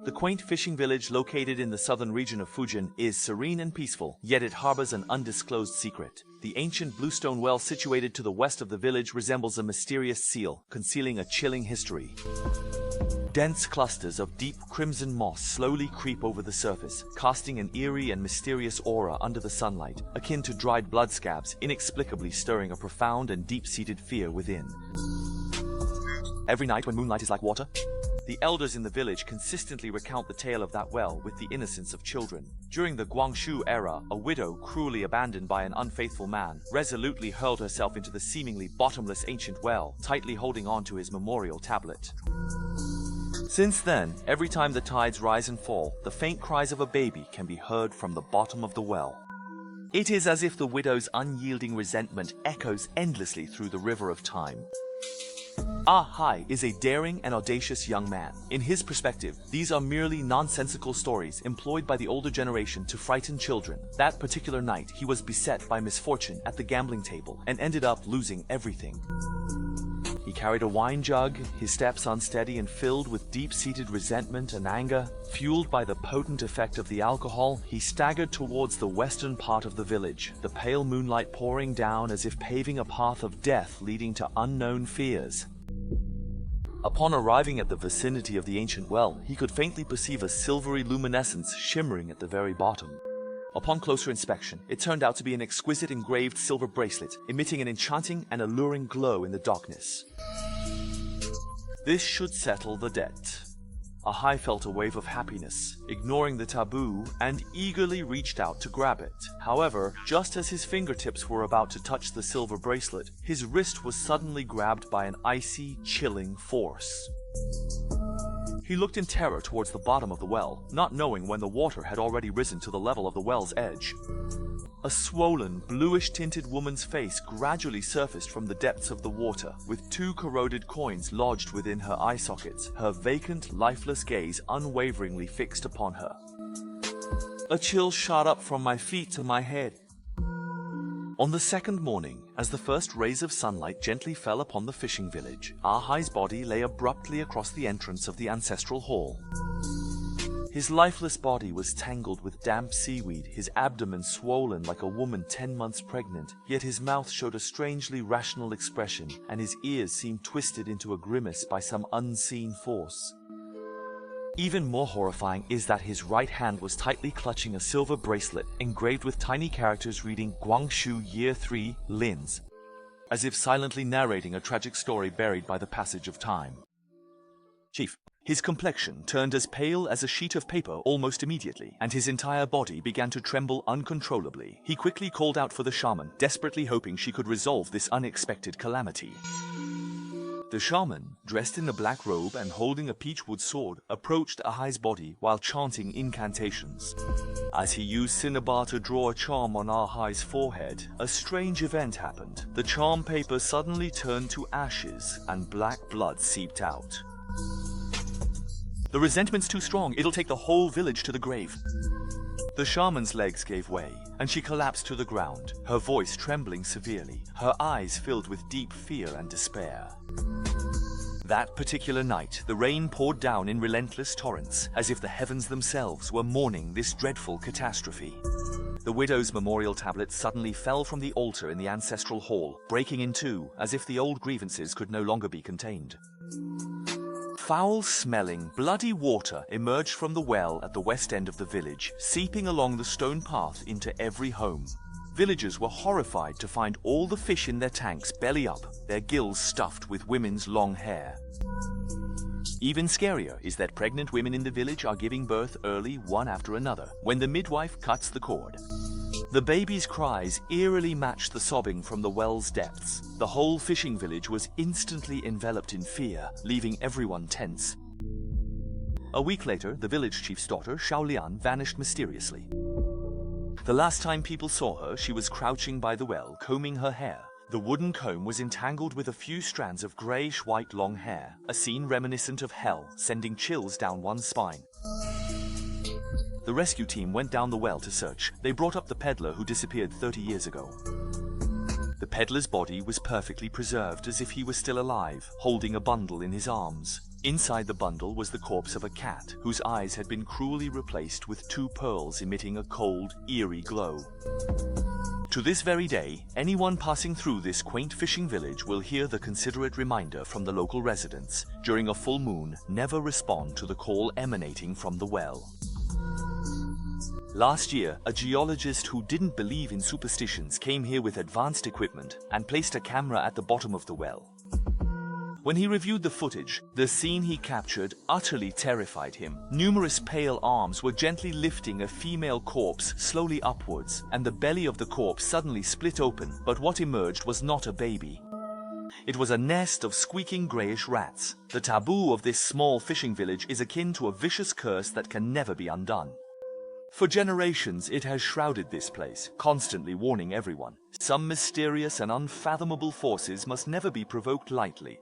The quaint fishing village located in the southern region of Fujian is serene and peaceful, yet it harbors an undisclosed secret. The ancient bluestone well situated to the west of the village resembles a mysterious seal, concealing a chilling history. Dense clusters of deep crimson moss slowly creep over the surface, casting an eerie and mysterious aura under the sunlight, akin to dried blood scabs, inexplicably stirring a profound and deep-seated fear within. Every night when moonlight is like water, the elders in the village consistently recount the tale of that well with the innocence of children. During the Guangxu era, a widow, cruelly abandoned by an unfaithful man, resolutely hurled herself into the seemingly bottomless ancient well, tightly holding on to his memorial tablet. Since then, every time the tides rise and fall, the faint cries of a baby can be heard from the bottom of the well. It is as if the widow's unyielding resentment echoes endlessly through the river of time. Ah Hai is a daring and audacious young man. In his perspective, these are merely nonsensical stories employed by the older generation to frighten children. That particular night, he was beset by misfortune at the gambling table and ended up losing everything. He carried a wine jug, his steps unsteady and filled with deep-seated resentment and anger. Fueled by the potent effect of the alcohol, he staggered towards the western part of the village, the pale moonlight pouring down as if paving a path of death leading to unknown fears. Upon arriving at the vicinity of the ancient well, he could faintly perceive a silvery luminescence shimmering at the very bottom. Upon closer inspection, it turned out to be an exquisite engraved silver bracelet, emitting an enchanting and alluring glow in the darkness. This should settle the debt. Ahai felt a wave of happiness, ignoring the taboo, and eagerly reached out to grab it. However, just as his fingertips were about to touch the silver bracelet, his wrist was suddenly grabbed by an icy, chilling force. He looked in terror towards the bottom of the well, not knowing when the water had already risen to the level of the well's edge. A swollen, bluish-tinted woman's face gradually surfaced from the depths of the water, with 2 corroded coins lodged within her eye sockets, her vacant, lifeless gaze unwaveringly fixed upon her. A chill shot up from my feet to my head. On the second morning, as the first rays of sunlight gently fell upon the fishing village, Ahai's body lay abruptly across the entrance of the ancestral hall. His lifeless body was tangled with damp seaweed, his abdomen swollen like a woman 10 months pregnant, yet his mouth showed a strangely rational expression, and his ears seemed twisted into a grimace by some unseen force. Even more horrifying is that his right hand was tightly clutching a silver bracelet engraved with tiny characters reading Guangxu Year 3 Lins, as if silently narrating a tragic story buried by the passage of time. Chief. His complexion turned as pale as a sheet of paper almost immediately, and his entire body began to tremble uncontrollably. He quickly called out for the shaman, desperately hoping she could resolve this unexpected calamity. The shaman, dressed in a black robe and holding a peachwood sword, approached Ahai's body while chanting incantations. As he used cinnabar to draw a charm on Ahai's forehead, a strange event happened. The charm paper suddenly turned to ashes, and black blood seeped out. The resentment's too strong, it'll take the whole village to the grave. The shaman's legs gave way, and she collapsed to the ground, her voice trembling severely, her eyes filled with deep fear and despair. That particular night, the rain poured down in relentless torrents, as if the heavens themselves were mourning this dreadful catastrophe. The widow's memorial tablet suddenly fell from the altar in the ancestral hall, breaking in two, as if the old grievances could no longer be contained. Foul-smelling, bloody water emerged from the well at the west end of the village, seeping along the stone path into every home. Villagers were horrified to find all the fish in their tanks belly up, their gills stuffed with women's long hair. Even scarier is that pregnant women in the village are giving birth early one after another, when the midwife cuts the cord. The baby's cries eerily matched the sobbing from the well's depths. The whole fishing village was instantly enveloped in fear, leaving everyone tense. A week later, the village chief's daughter, Xiaolian, vanished mysteriously. The last time people saw her, she was crouching by the well, combing her hair. The wooden comb was entangled with a few strands of grayish-white long hair, a scene reminiscent of hell, sending chills down one's spine. The rescue team went down the well to search. They brought up the peddler who disappeared 30 years ago. The peddler's body was perfectly preserved, as if he was still alive, holding a bundle in his arms. Inside the bundle was the corpse of a cat, whose eyes had been cruelly replaced with two pearls emitting a cold, eerie glow. To this very day, anyone passing through this quaint fishing village will hear the considerate reminder from the local residents, during a full moon, never respond to the call emanating from the well. Last year, a geologist who didn't believe in superstitions came here with advanced equipment and placed a camera at the bottom of the well. When he reviewed the footage, the scene he captured utterly terrified him. Numerous pale arms were gently lifting a female corpse slowly upwards, and the belly of the corpse suddenly split open, but what emerged was not a baby. It was a nest of squeaking greyish rats. The taboo of this small fishing village is akin to a vicious curse that can never be undone. For generations, it has shrouded this place, constantly warning everyone. Some mysterious and unfathomable forces must never be provoked lightly.